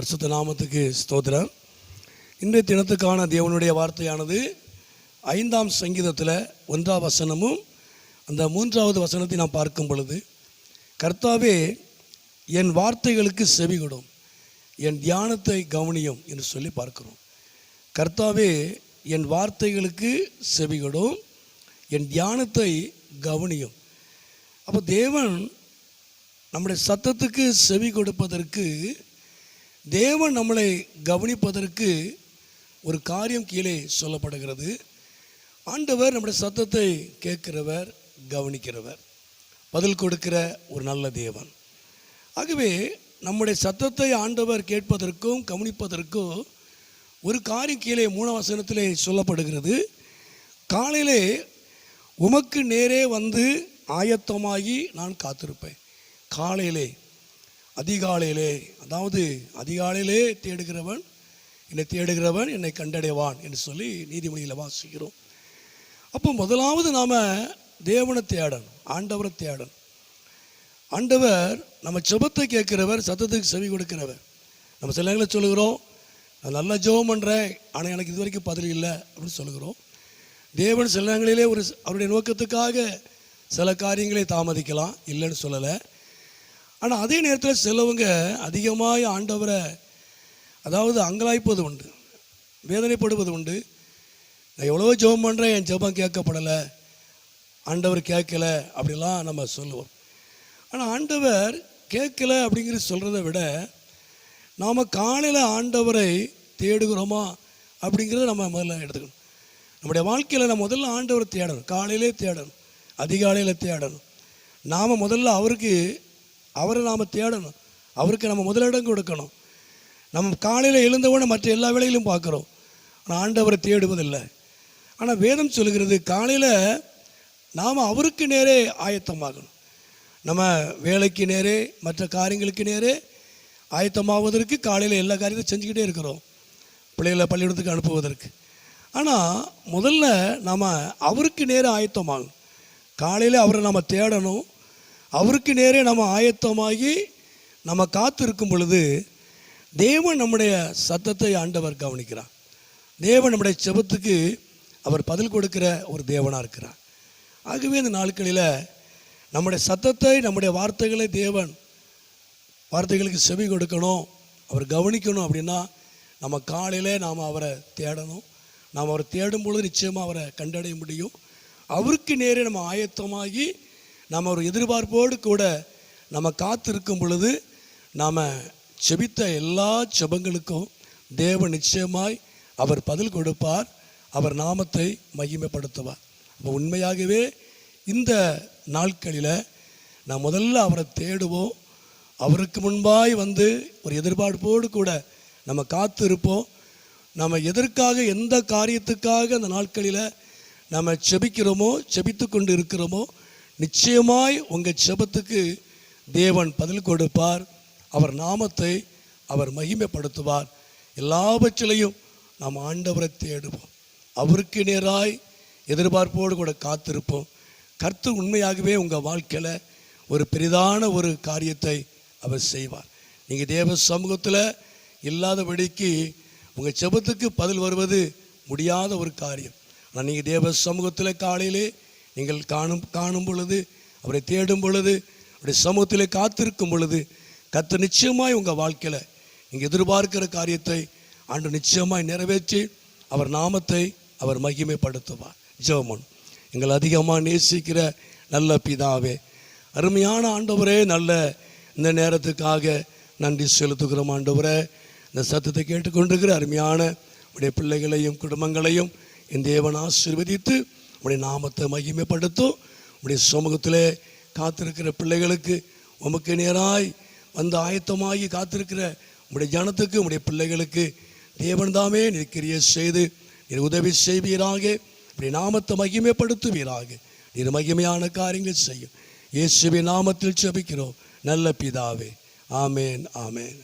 பரிசுத்த நாமத்துக்கு ஸ்தோத்திரம். இன்றைய தினத்துக்கான தேவனுடைய வார்த்தையானது 5ஆம் சங்கீதத்தில் 1ஆம் வசனமும் அந்த 3வது வசனத்தை நாம் பார்க்கும் பொழுது, கர்த்தாவே என் வார்த்தைகளுக்கு செவிகொடும், என் தியானத்தை கவனியும் என்று சொல்லி பார்க்கிறோம். கர்த்தாவே என் வார்த்தைகளுக்கு செவிகொடும், என் தியானத்தை கவனியும். அப்போ தேவன் நம்முடைய சத்தத்துக்கு செவி கொடுப்பதற்கு, தேவன் நம்மளை கவனிப்பதற்கு ஒரு காரியம் கீழே சொல்லப்படுகிறது. ஆண்டவர் நம்முடைய சத்தத்தை கேட்கிறவர், கவனிக்கிறவர், பதில் கொடுக்கிற ஒரு நல்ல தேவன். ஆகவே நம்முடைய சத்தத்தை ஆண்டவர் கேட்பதற்கும் கவனிப்பதற்கும் ஒரு காரியம் கீழே 3ஆம் வசனத்திலே சொல்லப்படுகிறது. காலையிலே உமக்கு நேரே வந்து ஆயத்தமாகி நான் காத்திருப்பேன். காலையிலே, அதிகாலையிலே, அதாவது அதிகாலையிலே தேடுகிறவன் என்னை கண்டடைவான் என்று சொல்லி நீதிமொழியில் வாசிக்கிறோம். அப்போ முதலாவது நாம் தேவனை தேடணும், ஆண்டவரை தேடணும். ஆண்டவர் நம்ம ஜெபத்தை கேட்கிறவர், சத்தத்துக்கு செவி கொடுக்கிறவர். நம்ம சில நேரங்களில் சொல்லுகிறோம், நான் நல்லா ஜெபம் பண்ணுறேன், ஆனால் எனக்கு இது வரைக்கும் பதில் இல்லை அப்படின்னு சொல்லுகிறோம். தேவன் சில நேரங்களிலே அவருடைய நோக்கத்துக்காக சில காரியங்களை தாமதிக்கலாம், இல்லைன்னு சொல்லலை. ஆனால் அதே நேரத்தில் சிலவங்க அதிகமாக ஆண்டவரை அங்கலாய்ப்பது உண்டு, வேதனைப்படுவது உண்டு. நான் எவ்வளோ ஜெபம் பண்ணுறேன், என் ஜெபம் கேட்கப்படலை, ஆண்டவர் கேட்கல அப்படிலாம் நம்ம சொல்லுவோம். ஆனால் ஆண்டவர் கேட்கல அப்படிங்கிறது சொல்கிறத விட, நாம் காலையில் ஆண்டவரை தேடுகிறோமா அப்படிங்கிறத நம்ம முதல்ல எடுத்துக்கணும். நம்முடைய வாழ்க்கையில் நம்ம முதல்ல ஆண்டவரை தேடணும், காலையிலே தேடணும், அதிகாலையில் தேடணும். நாம் முதல்ல அவரை நாம் தேடணும், அவருக்கு நம்ம முதலிடம் கொடுக்கணும். நம்ம காலையில் எழுந்தவுடனே மற்ற எல்லா வேலையிலும் பார்க்குறோம், ஆனால் ஆண்டவரை தேடுவதில்லை. ஆனால் வேதம் சொல்லுகிறது, காலையில் நாம் அவருக்கு நேரே ஆயத்தமாகணும். நம்ம வேலைக்கு நேரே, மற்ற காரியங்களுக்கு நேரே ஆயத்தமாவதற்கு காலையில் எல்லா காரியத்தையும் செஞ்சுக்கிட்டே இருக்கிறோம், பிள்ளைகளை பள்ளிக்கூடத்துக்கு அனுப்புவதற்கு. ஆனால் முதல்ல நாம் அவருக்கு நேரே ஆயத்தமாகணும். காலையில் அவரை நம்ம தேடணும், அவருக்கு நேரே நம்ம ஆயத்தமாகி நம்ம காத்திருக்கும் பொழுது தேவன் நம்முடைய சத்தத்தை ஆண்டவர் கவனிக்கிறார். தேவன் நம்முடைய ஜெபத்துக்கு அவர் பதில் கொடுக்கிற ஒரு தேவனாக இருக்கிறார். ஆகவே இந்த நாட்களில் நம்முடைய சத்தத்தை, நம்முடைய வார்த்தைகளை, தேவன் வார்த்தைகளுக்கு செவி கொடுக்கணும், அவர் கவனிக்கணும் அப்படின்னா நம்ம காலையில் நாம் அவரை தேடணும். நாம் அவரை தேடும் பொழுது நிச்சயமாக அவரை கண்டடைய முடியும். அவருக்கு நேரே நம்ம ஆயத்தமாகி நாம் ஒரு எதிர்பார்ப்போடு கூட நம்ம காத்திருக்கும் பொழுது நாம் செபித்த எல்லா ஜெபங்களுக்கும் தேவன் நிச்சயமாய் அவர் பதில் கொடுப்பார், அவர் நாமத்தை மகிமைப்படுத்துவார். அப்போ உண்மையாகவே இந்த நாட்களில் நாம் முதல்ல அவரை தேடுவோம், அவருக்கு முன்பாய் வந்து ஒரு எதிர்பார்ப்போடு கூட நம்ம காத்திருப்போம். நம்ம எதற்காக, எந்த காரியத்துக்காக அந்த நாட்களில் நம்ம செபிக்கிறோமோ, செபித்து கொண்டு இருக்கிறோமோ, நிச்சயமாய் உங்கள் ஜெபத்துக்கு தேவன் பதில் கொடுப்பார், அவர் நாமத்தை அவர் மகிமைப்படுத்துவார். எல்லாவற்றிலையும் நாம் ஆண்டவரை தேடுவோம், அவருக்கு நேராய் எதிர்பார்ப்போடு கூட காத்திருப்போம். கர்த்தர் உண்மையாகவே உங்கள் வாழ்க்கையில் ஒரு பெரிதான ஒரு காரியத்தை அவர் செய்வார். நீங்கள் தேவ சமூகத்தில் இல்லாதபடிக்கு உங்கள் ஜெபத்துக்கு பதில் வருவது முடியாத ஒரு காரியம். ஆனால் நீங்கள் தேவ சமூகத்தில் காலையிலே நீங்கள் காணும் பொழுது, அவரை தேடும் பொழுது, அவருடைய சமூகத்திலே காத்திருக்கும் பொழுது, கர்த்தர் நிச்சயமாய் உங்கள் வாழ்க்கையில் நீங்கள் எதிர்பார்க்கிற காரியத்தை ஆண்டு நிச்சயமாய் நிறைவேற்றி அவர் நாமத்தை அவர் மகிமைப்படுத்துவார். ஜெபம். எங்கள் அதிகமாக நேசிக்கிற நல்ல பிதாவே, அருமையான ஆண்டவரே, நல்ல இந்த நேரத்துக்காக நன்றி செலுத்துகிறோம். ஆண்டவரே, இந்த சத்தத்தை கேட்டுக்கொண்டிருக்கிற அருமையான உடைய பிள்ளைகளையும் குடும்பங்களையும் என் தேவன் ஆசீர்வதித்து உடைய நாமத்தை மகிமைப்படுத்தும். உடைய சமூகத்திலே காத்திருக்கிற பிள்ளைகளுக்கு உமக்கு நேராய் வந்து ஆயத்தமாகி காத்திருக்கிற உடைய ஜனத்துக்கு, உடைய பிள்ளைகளுக்கு தேவன் தாமே நீர் கிரியை செய்து நீர் உதவி செய்வீராக, உடைய நாமத்தை மகிமைப்படுத்துவீராக. நீர் மகிமையான காரியங்கள் செய்யும். இயேசுவின் நாமத்தில் ஜெபிக்கிறோம் நல்ல பிதாவே. ஆமேன், ஆமேன்.